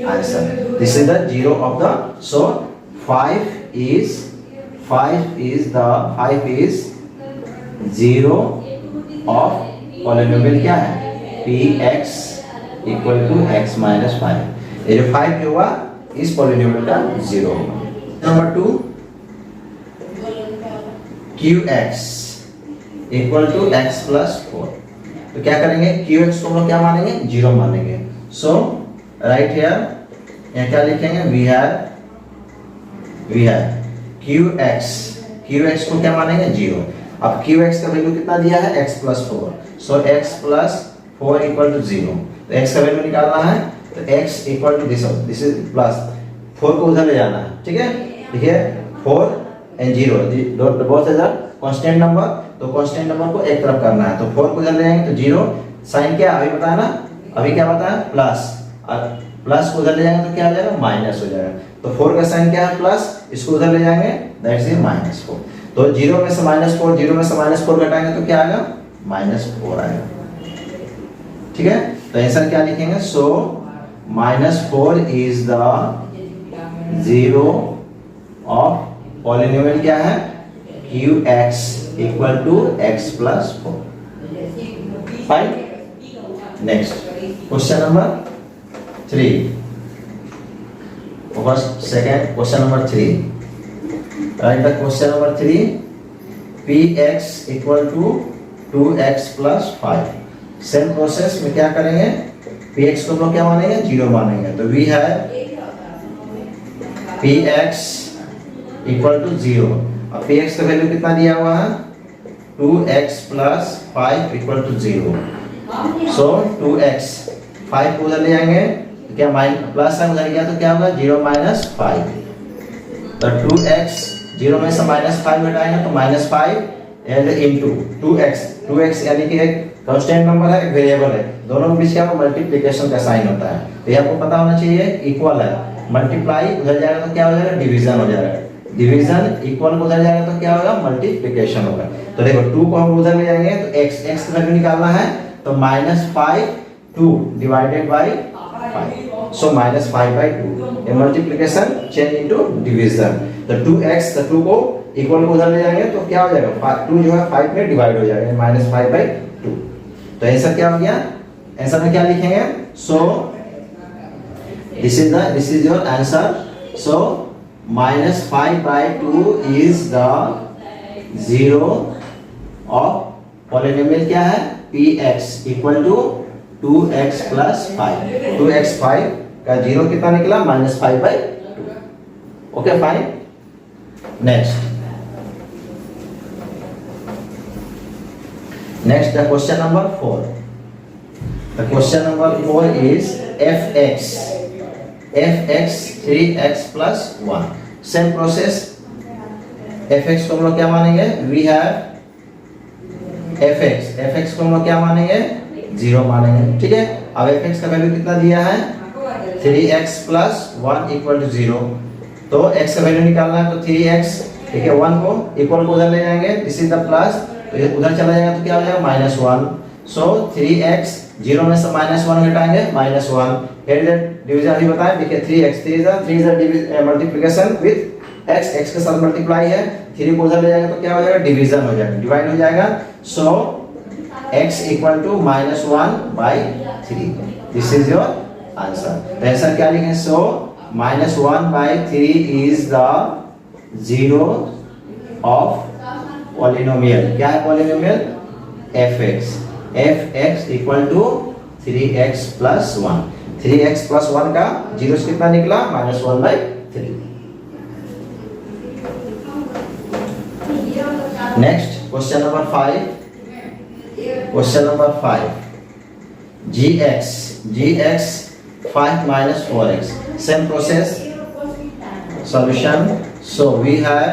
answer, this is the zero of the, so 5 is zero of polynomial क्या है? px equal to x minus 5। ये जो 5 जो हुआ इस पॉलिनोमियल का 0 होगा। Number 2, qx equal to x plus 4। तो क्या करेंगे? qx को हम लोग क्या मानेंगे? 0 मानेंगे। सो राइट हियर, यहाँ क्या लिखेंगे? वी हैव qx को क्या मानेंगे? 0। अब qx का वैल्यू कितना दिया है? x plus 4। So x plus 4 equal to 0। तो x का वैल्यू निकालना है तो x equal to this is plus 4 को उधर ले जाना है। ठीक है, देखिए 4 and 0 both is constant number, तो कांस्टेंट नंबर को एक तरफ करना है। तो 4 को उधर ले जाएंगे तो 0, साइन क्या अभी बताया ना, अभी क्या बताया? प्लस, और प्लस को उधर ले जाएंगे तो क्या हो जाएगा? माइनस हो जाएगा। तो 4 का साइन क्या है? प्लस, इसको उधर ले जाएंगे दैट्स इज -4। तो 0 में से -4, 0 में से -4 घटाएंगे तो क्या आएगा? -4 आएगा। ठीक है, तो आंसर क्या लिखेंगे? So -4 is the zero of polynomial क्या है? qx equal to x plus 4। Fine, next question number 3, first second question number 3। Right the question number 3, px equal to 2x plus 5। Same process में क्या करेंगे, px को हम लोग क्या मानेंगे, 0 मानेंगे। तो वी है px इक्वल टू 0, और px का वैल्यू कितना दिया हुआ है, 2x plus 5 equal to 0। So 2x 5 को उधर ले जाएंगे तो क्या प्लस है, उधर गया तो क्या होगा 0 माइनस 5। तो 2x 0 में से माइनस 5 घटाएंगे तो माइनस 5 एंड इनटू 2x यानी कि एक कांस्टेंट नंबर है, एक वेरिएबल है, दोनों के बीच क्या मल्टीप्लिकेशन का साइन होता है। तो ये आपको पता होना चाहिए, इक्वल है, मल्टीप्लाई उधर जाएगा तो क्या हो जाएगा, डिवीजन हो जाएगा, डिवीजन इक्वल उधर जाएगा तो क्या होगा, मल्टीप्लिकेशन होगा। तो देखो 2 को हम उधर ले जाएंगे तो x का वैल्यू निकालना है, तो -5 2 डिवाइडेड बाय 5, सो -5/2 ये मल्टीप्लिकेशन चेंज इनटू डिवीजन। तो 2x, तो 2 को इक्वल को उधर ले जाएंगे तो क्या हो जाएगा, 2 जो है 5 में डिवाइड हो जाएगा, -5/2। तो आंसर क्या हो गया, आंसर में क्या लिखेंगे, so this is your answer. So -5/2 is the 0 of polynomial क्या है, px equal to 2x plus 5। 2x 5 का 0 कितना निकला, -5/2। Okay fine. Next the question number 4। The question number 4 is fx 3x plus 1। Same process, fx को हम लोग क्या मानेंगे, वी हैव fx को हम लोग क्या मानेंगे, 0 मानेंगे, ठीक है। अब fx का वैल्यू कितना दिया है, 3x प्लस 1 इक्वल टू 0। तो x का वैल्यू निकालना है, तो 3x, ठीक है, 1 को इक्वल को उधर ले जाएंगे, दिस इज द प्लस, तो ये उधर चला जाएगा तो क्या हो जाएगा, -1। सो 3x 0 में से -1 घटाएंगे, -1। फिर डिवीजन अभी बताएं, देखिए 3x 3 is multiplication with x के साथ मल्टीप्लाई है, 3 को उधर ले जाएंगे तो क्या हो जाएगा, डिवीजन हो जाएगा, डिवाइड हो जाएगा। So x equal to -1/3, this is your answer. तो आंसर क्या लिखेंगे, so -1/3 is the 0 of polynomial, क्या है polynomial, fx equal to 3x plus 1। 3x plus 1 का 0 से कितना निकला, -1/3। Next question number 5। Question number 5, gx 5 minus 4x। Same process, solution. So we have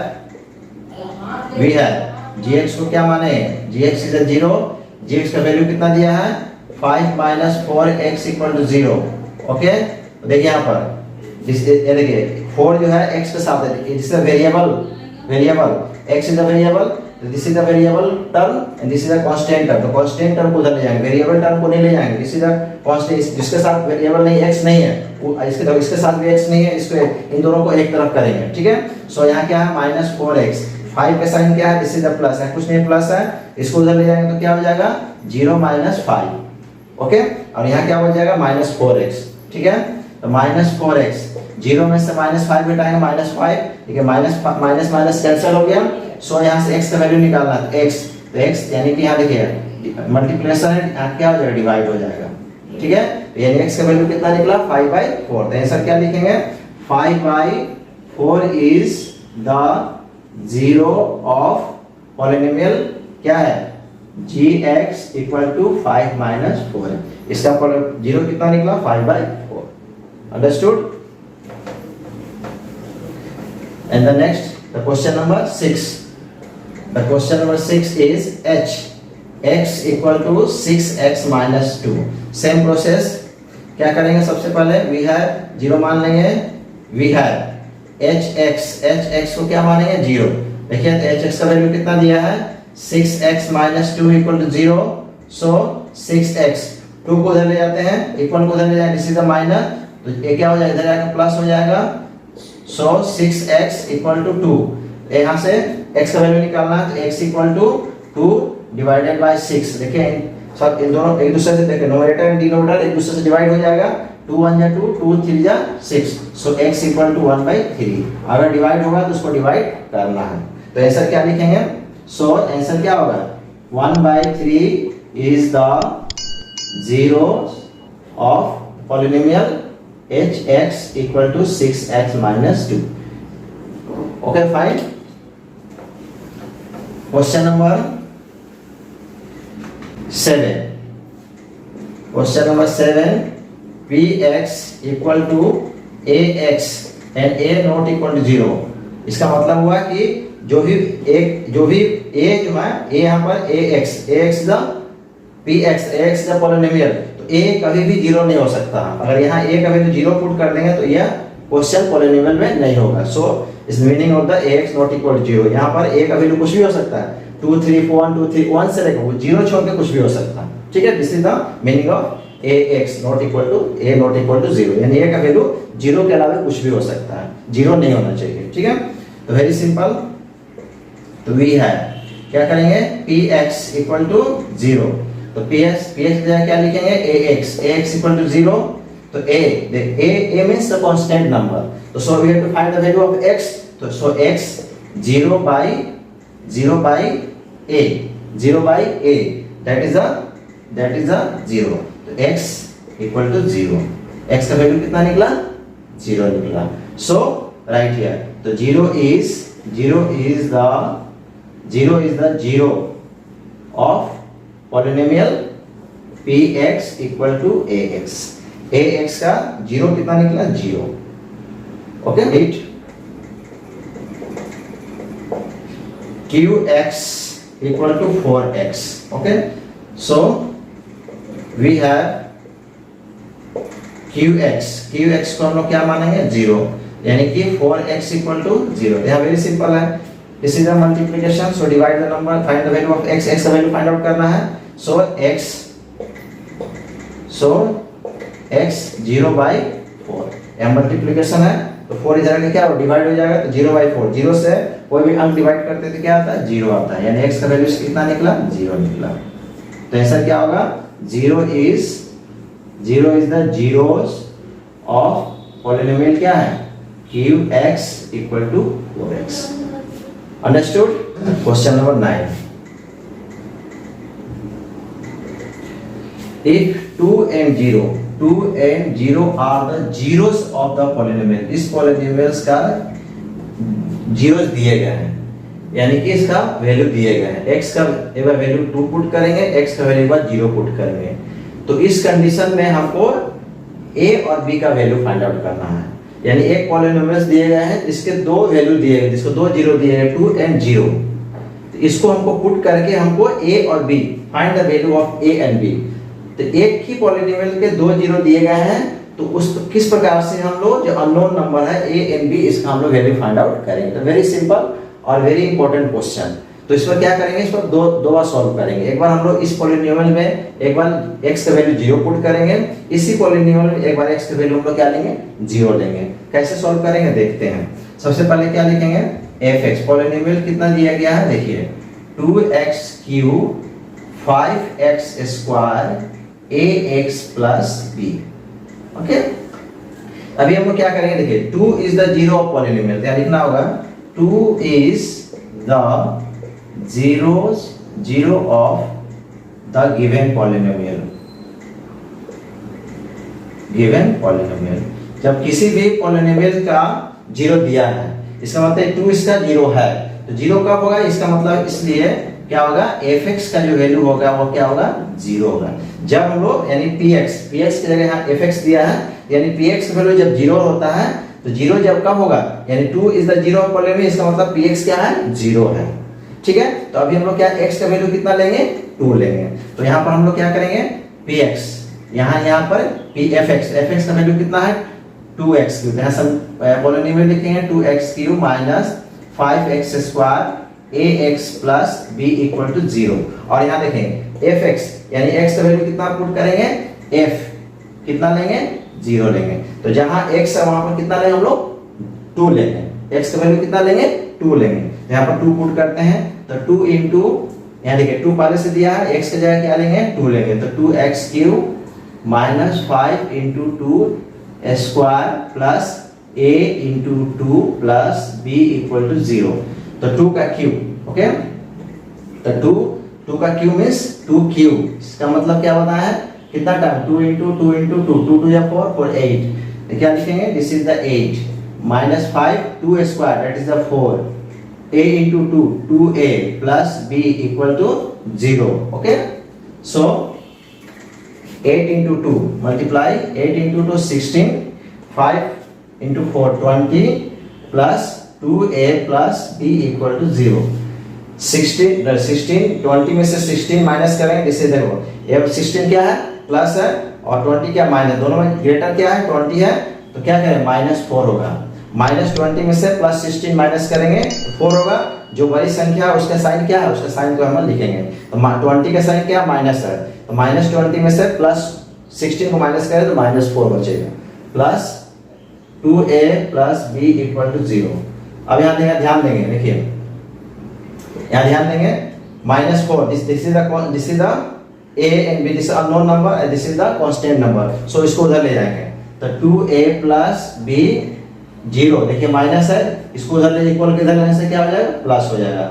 gx को क्या माने, gx इज 0, gx का वैल्यू कितना दिया है, 5 minus 4x equal to 0। Okay, देखिए यहाँ पर ये देखिए 4 जो है x के साथ है, this is a variable, x is a variable, this is a variable term and this is a constant term. तो कांस्टेंट टर्म को उधर ले जाएंगे, वेरिएबल टर्म को नहीं ले जाएंगे, दिस इज अ कांस्टेंट, जिसके साथ वेरिएबल नहीं x नहीं है, वो इसके साथ भी x नहीं है, इसको इन दोनों को एक तरफ करेंगे, ठीक है। सो यहाँ क्या है, -4x, 5 का साइन क्या है, दिस इज अ प्लस है, कुछ नहीं प्लस है, इसको उधर ले जाएंगे तो क्या हो जाएगा, 0 - 5। ओके, और यहाँ क्या हो जाएगा, -4x, ठीक है। तो -4x 0 में से -5 घटाएंगे, -5, ठीक है, माइनस कैंसिल हो गया। सो यहाँ से x का वैल्यू निकालना है, x, तो x यानी कि यहाँ देखिए मल्टीप्लिकेशन है, क्या हो जाएगा, डिवाइड हो जाएगा, ठीक है। तो यानी x का वैल्यू कितना निकला, 5/4। तो आंसर क्या लिखेंगे, 5/4 इज द 0 ऑफ पॉलिनोमियल क्या है, gx इक्वल टू 5 - 4। इसका 0 कितना निकला, 5/4। Understood. And the next, the question number 6. The question number 6 is x equal to 6x minus 2. Same process. क्या करेंगे, सबसे पहले we have 0 मान लेंगे, we have hx को क्या मानेंगे, 0। देखिए hx का वैल्यू कितना दिया है, 6x minus 2 equal to 0. So 6x 2 को उधर ले जाते हैं, इक्वल को उधर ले जाएंगे, दिस इज अ माइनस, तो ये क्या हो जाएगा, इधर जाकर प्लस हो जाएगा। सो 6x इक्वल टू 2, यहाँ से x का वैल्यू निकालना है, तो x equal to 2 divided by 6। देखिए सब इन दोनों एक दूसरे से, देखिए न्यूमरेटर एंड डिनोमिनेटर एक दूसरे से डिवाइड हो जाएगा, 2 1 जा 2, 2 3 जा 6, सो x इक्वल टू 1/3। अगर डिवाइड होगा तो उसको डिवाइड करना है, तो आंसर क्या लिखेंगे? सो आंसर क्या होगा? 1/3 is the zeros of polynomial hx equal to 6x minus 2. Okay, fine. Question number 7. Question number 7, px equal to ax and a not equal to 0. इसका मतलब हुआ कि जो भी a जो है a यहाँ पर ax the px ax the polynomial, तो a कभी भी 0 नहीं हो सकता। अगर यहाँ a का वैल्यू 0 पुट कर देंगे तो यह क्वेश्चन पोलिनोमियल में नहीं होगा। So is meaning of the ax not equal to 0। यहाँ पर a का वैल्यू कुछ भी हो सकता है, 2 3 4 1 2 3 1 से लेकर 0 छोड़ के कुछ भी हो सकता है। ठीक है, this is the meaning of ax not equal to a not equal to 0, यानी a का वैल्यू 0 के अलावा कुछ भी हो सकता है, 0 नहीं होना चाहिए। ठीक है, तो वेरी सिंपल। तो वी है क्या करेंगे? px इक्वल टू 0, तो px की जगह क्या लिखेंगे? ax इक्वल टू 0, तो a means the constant number, तो so we have to find the value of x, तो so x 0 by a, that is a 0, तो x इक्वल टू 0, x का वैल्यू कितना निकला? 0 निकला। so right here, तो 0 is the 0 of polynomial px equal to ax का 0 कितना निकला? 0। Okay, it qx equal to 4x। Okay, so we have qx को हम लोग क्या मानेंगे? 0, यानी कि 4x equal to 0। यहाँ वेरी सिंपल है, this is a multiplication, so divide the number, find the value of x का वैल्यू फाइंड आउट करना है। सो x 0/4, यहाँ मल्टीप्लिकेशन है तो 4 इधर का क्या हो, डिवाइड हो जाएगा, तो 0/4, 0 से कोई भी अंक डिवाइड करते तो क्या आता है? 0 आता है, यानी x का वैल्यू कितना निकला? 0 निकला। तो आंसर क्या होगा? 0 is the zeros of polynomial क्या है? qx equal to 4x। Understood? Question number 9. If 2 and 0 are the zeros of the polynomial, इस polynomials का zeros दिए गए हैं, यानी कि इसका वैल्यू दिए गए हैं। x का एक बार वैल्यू 2 पुट करेंगे, x का वैल्यू एक बार 0 पुट करेंगे, तो इस कंडीशन में हमको a और b का वैल्यू फाइंड आउट करना है। यानी एक पॉलिनोमियल्स दिए गए हैं जिसके 2 वैल्यू दिए गए, जिसको 2 जीरो दिए गए, 2 and 0, तो इसको हमको पुट करके हमको a और b find the value of a and b। तो एक ही पॉलिनोमियल के 2 जीरो दिए गए हैं, तो उस किस प्रकार से हम लोग जो अननोन नंबर है a एंड b, इसका हम लोग वैल्यू फाइंड आउट करेंगे। तो वेरी सिंपल और वेरी इंपॉर्टेंट क्वेश्चन। तो इस पर क्या करेंगे? इस पर दो बार सॉल्व करेंगे। एक बार हम लोग इस पॉलिनोमियल में एक बार x का वैल्यू 0 पुट करेंगे, इसी पॉलिनोमियल में एक बार x का वैल्यू हम लोग क्या लेंगे? 0 लेंगे। कैसे सॉल्व करेंगे देखते हैं। सबसे पहले क्या लिखेंगे? fx, पॉलिनोमियल कितना दिया गया है देखिए, 2x cube 5x square ax plus b। Okay, अभी हम लोग क्या करेंगे देखिए, 2 is the zero of polynomial, क्या लिखना होगा? 2 is the zero of the given polynomial। जब किसी भी पॉलिनोमियल का 0 दिया है, इसका मतलब 2 इसका 0 है, तो 0 कब होगा? इसका मतलब इसलिए क्या होगा? fx का जो वैल्यू होगा वो क्या होगा? 0 होगा। जब हम लोग यानी px की जगह यहाँ fx दिया है, यानी px का वैल्यू जब 0 होता है, तो 0 जब कब होगा? यानी 2 is the zero of polynomial, इसका मतलब px क्या है? 0 है। ठीक है, तो अभी हम लोग क्या x का वैल्यू कितना लेंगे? 2 लेंगे। तो यहाँ पर हम लोग क्या करेंगे? px यहाँ पर fx का वैल्यू कितना है? 2x क्यूब, यहाँ सब पॉलिनोमियल लिखेंगे 2x cube minus 5x square ax plus b equal to 0। और यहाँ देखेंगे fx यानी x का वैल्यू कितना पुट करेंगे? f कितना लेंगे? 0 लेंगे। तो जहाँ x है वहां पर कितना लेंगे हम लोग? 2 लेंगे। x का वैल्यू कितना लेंगे? 2 लेंगे। यहाँ पर 2 पुट करते हैं, तो 2 इंटू यहाँ देखिए 2 पहले से दिया है, x की जगह क्या लेंगे? 2 लेंगे, तो 2x cube -5 into 2 square plus a into 2 plus b equal to 0। तो 2 का क्यूब, ओके, तो 2 का क्यूब मीन्स 2 क्यूब। इसका मतलब क्या होता है, कितना टाइम, 2 इंटू 2 इंटू 2, 2 टू या 4, 4 8। तो क्या लिखेंगे, this is the 8 -5 2 square that is the 4 a into 2 2a plus b equal to 0, okay. So 8 into 2 multiply 8 into 2 16, 5 into 4 20 plus 2a plus b equal to 0। 16 20 में से 16 माइनस करेंगे, इसे देखो ये 16 क्या है, प्लस है, और 20 क्या माइनस, दोनों में ग्रेटर क्या है, 20 है, तो क्या करें, -4 होगा। -20 में से +16 माइनस करेंगे तो 4 होगा। जो बड़ी संख्या है उसका साइन क्या है, उसका साइन को हम लिखेंगे। तो 20 का साइन क्या, माइनस है, तो -20 में से +16 को माइनस करें तो -4 बचेगा, plus 2a plus b equal to 0। अब यहाँ देंगे, ध्यान देंगे, देखिए यहाँ ध्यान देंगे, -4 this is the a and b, this unknown number and this is the constant number. So इसको उधर ले जाएंगे, तो 2a प्लस b 0, देखिए माइनस है, इसको उधर ले इक्वल के इधर लेने से क्या हो जाएगा, प्लस हो जाएगा,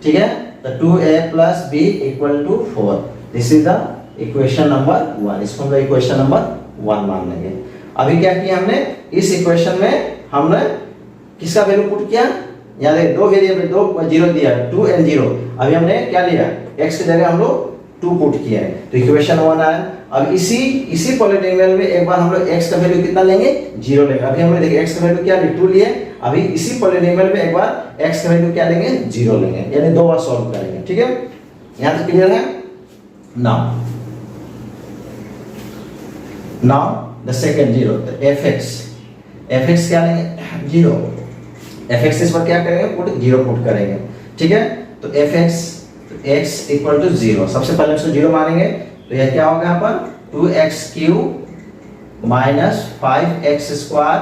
ठीक है। तो 2a plus b equal to 4, this is the equation number 1। इसको हम इक्वेशन नंबर 1 मान लेंगे। अभी क्या किया हमने, इस इक्वेशन में हमने किसका वैल्यू पुट किया, यहाँ देखिए दो वेरिएबल, दो 0 दिया, 2 and 0। अभी हमने क्या लिया, x की जगह हम लोग 2 पुट किया है, तो इक्वेशन 1 आया। अब इसी पॉलिनोमियल में एक बार हम लोग x का वैल्यू कितना लेंगे, 0 लेंगे। अभी हमने देखिए x का वैल्यू क्या 2 लिए, अभी इसी पॉलिनोमियल में एक बार x का वैल्यू क्या लेंगे, 0 लेंगे, यानी 2 बार सॉल्व करेंगे, ठीक है। यहाँ तक क्लियर है। नाउ द सेकंड 0, तो fx क्या लेंगे, 0। fx इस पर क्या करेंगे, पुट 0 पुट करेंगे, ठीक है। तो fx x इक्वल टू 0, सबसे पहले उसको 0 मानेंगे, तो यह क्या होगा यहाँ पर, 2x cube minus 5x square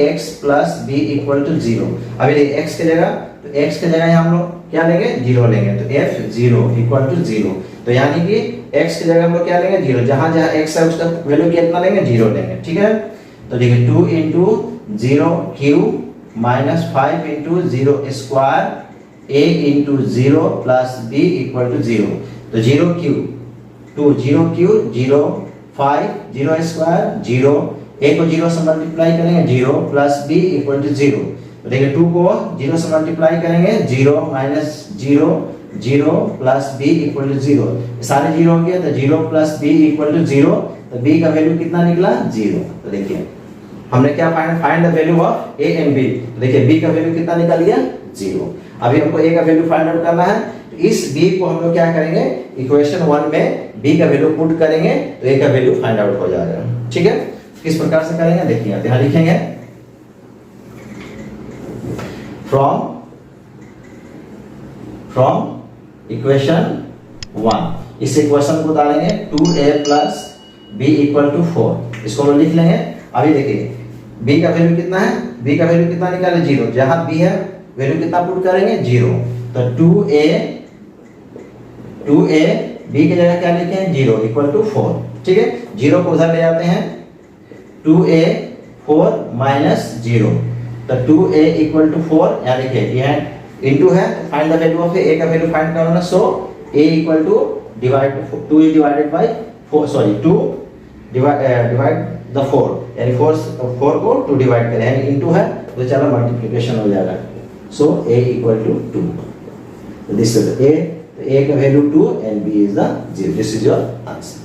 ax plus b equal to 0। अभी देखिए x की जगह, तो x की जगह हम लोग क्या लेंगे, 0 लेंगे, तो f0 इक्वल टू 0। तो यानी कि x की जगह हम लोग क्या लेंगे, 0, जहां जहां x है उसका वैल्यू कितना लेंगे, 0 लेंगे, ठीक है। तो देखिए 2 into 0 cube minus 5 into 0 square a into 0 plus b equal to 0। तो 0 क्यूब 2, 0 क्यूब 0 5 0 स्क्वायर 0, a को 0 से मल्टीप्लाई करेंगे 0 प्लस b इक्वल टू 0। तो देखिए 2 को 0 से मल्टीप्लाई करेंगे 0 minus 0 0 plus b equal to 0, सारे 0 हो गया, तो 0 प्लस b इक्वल टू 0। तो b का वैल्यू कितना निकला, 0। तो देखिए हमने क्या find the value of a and b। तो देखिए b का वैल्यू कितना निकल गया, 0। अभी हमको a का वैल्यू फाइंड आउट करना है, तो इस b को हम लोग क्या करेंगे, इक्वेशन 1 में b का वैल्यू पुट करेंगे, तो a का वैल्यू फाइंड आउट हो जाएगा, ठीक है। किस प्रकार से करेंगे देखिए, यहाँ लिखेंगे फ्रॉम इक्वेशन 1, इस इक्वेशन को डालेंगे 2a plus b equal to 4, इसको हम लिख लेंगे। अभी देखिए b का वैल्यू कितना है, b का वैल्यू कितना निकाले, 0, जहां b है वैल्यू कितना पुट करेंगे, 0। तो 2a b की जगह क्या लिखे हैं, 0 इक्वल टू 4, ठीक है। 0 को उधर ले जाते हैं, 2a 4 माइनस 0, तो 2a इक्वल टू 4, यहाँ देखिए यह इनटू है, find the value of a का वैल्यू फाइंड करना। So a equal to 2 is divided by 4, sorry 2 divide the 4, यानी 4 को 2 डिवाइड करें, यानी इनटू है तो चलो मल्टीप्लिकेशन हो जाएगा। So a equal to 2, this is a, तो a का value 2 and b is the 0, this is your answer.